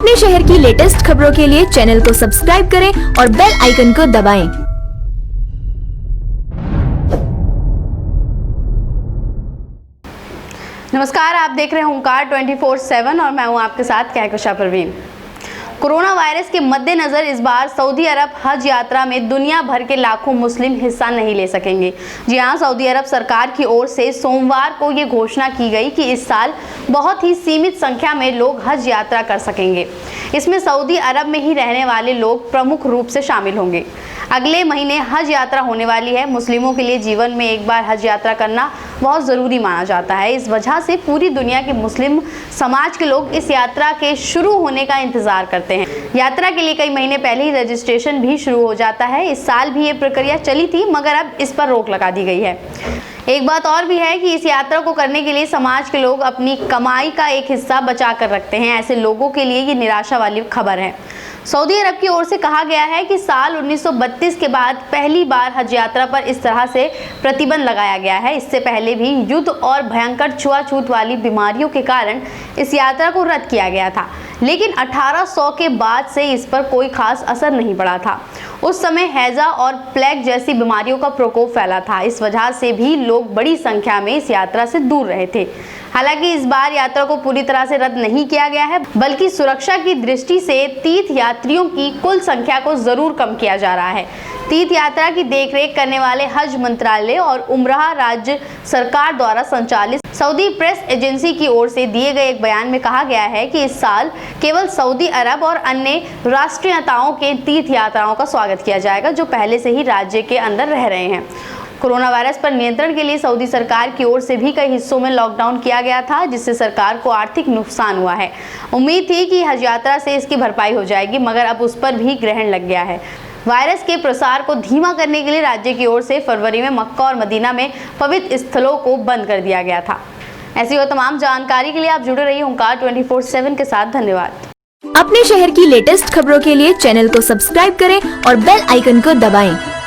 अपने शहर की लेटेस्ट खबरों के लिए चैनल को सब्सक्राइब करें और बेल आइकन को दबाएं। नमस्कार, आप देख रहे हैं ओंकार 24/7 और मैं हूं आपके साथ कहकशा परवीन। कोरोना वायरस के मद्देनजर इस बार सऊदी अरब हज यात्रा में दुनिया भर के लाखों मुस्लिम हिस्सा नहीं ले सकेंगे। जी हां, सऊदी अरब सरकार की ओर से सोमवार को ये घोषणा की गई कि इस साल बहुत ही सीमित संख्या में लोग हज यात्रा कर सकेंगे। इसमें सऊदी अरब में ही रहने वाले लोग प्रमुख रूप से शामिल होंगे। अगले महीने हज यात्रा होने वाली है। मुस्लिमों के लिए जीवन में एक बार हज यात्रा करना बहुत ज़रूरी माना जाता है। इस वजह से पूरी दुनिया के मुस्लिम समाज के लोग इस यात्रा के शुरू होने का इंतजार करते हैं। यात्रा के लिए कई महीने पहले ही रजिस्ट्रेशन भी शुरू हो जाता है। इस साल भी ये प्रक्रिया चली थी, मगर अब इस पर रोक लगा दी गई है। एक बात और भी है कि इस यात्रा को करने के लिए समाज के लोग अपनी कमाई का एक हिस्सा बचा कर रखते हैं। ऐसे लोगों के लिए ये निराशा वाली खबर है। सऊदी अरब की ओर से कहा गया है कि साल 1932 के बाद पहली बार हज यात्रा पर इस तरह से प्रतिबंध लगाया गया है। इससे पहले भी युद्ध और भयंकर छुआछूत वाली बीमारियों के कारण इस यात्रा को रद्द किया गया था, लेकिन 1800 के बाद से इस पर कोई खास असर नहीं पड़ा था। उस समय हैजा और प्लेग जैसी बीमारियों का प्रकोप फैला था। इस वजह से भी लोग बड़ी संख्या में इस यात्रा से दूर रहे थे। हालांकि इस बार यात्रा को पूरी तरह से रद्द नहीं किया गया है, बल्कि सुरक्षा की दृष्टि से तीर्थ यात्रियों की कुल संख्या को जरूर कम किया जा रहा है। तीर्थ यात्रा की देखरेख करने वाले हज मंत्रालय और उम्राह राज्य सरकार द्वारा संचालित सऊदी प्रेस एजेंसी की ओर से दिए गए एक बयान में कहा गया है कि इस साल केवल सऊदी अरब और अन्य राष्ट्रीयताओं के तीर्थ यात्राओं का स्वागत किया जाएगा जो पहले से ही राज्य के अंदर रह रहे हैं। कोरोना वायरस पर नियंत्रण के लिए सऊदी सरकार की ओर से भी कई हिस्सों में लॉकडाउन किया गया था, जिससे सरकार को आर्थिक नुकसान हुआ है। उम्मीद थी कि हज यात्रा से इसकी भरपाई हो जाएगी, मगर अब उस पर भी ग्रहण लग गया है। वायरस के प्रसार को धीमा करने के लिए राज्य की ओर से फरवरी में मक्का और मदीना में पवित्र स्थलों को बंद कर दिया गया था। ऐसी और तमाम जानकारी के लिए आप जुड़े रहिए ओंकार 24/7 के साथ। धन्यवाद। अपने शहर की लेटेस्ट खबरों के लिए चैनल को सब्सक्राइब करें और बेल आइकन को दबाएं।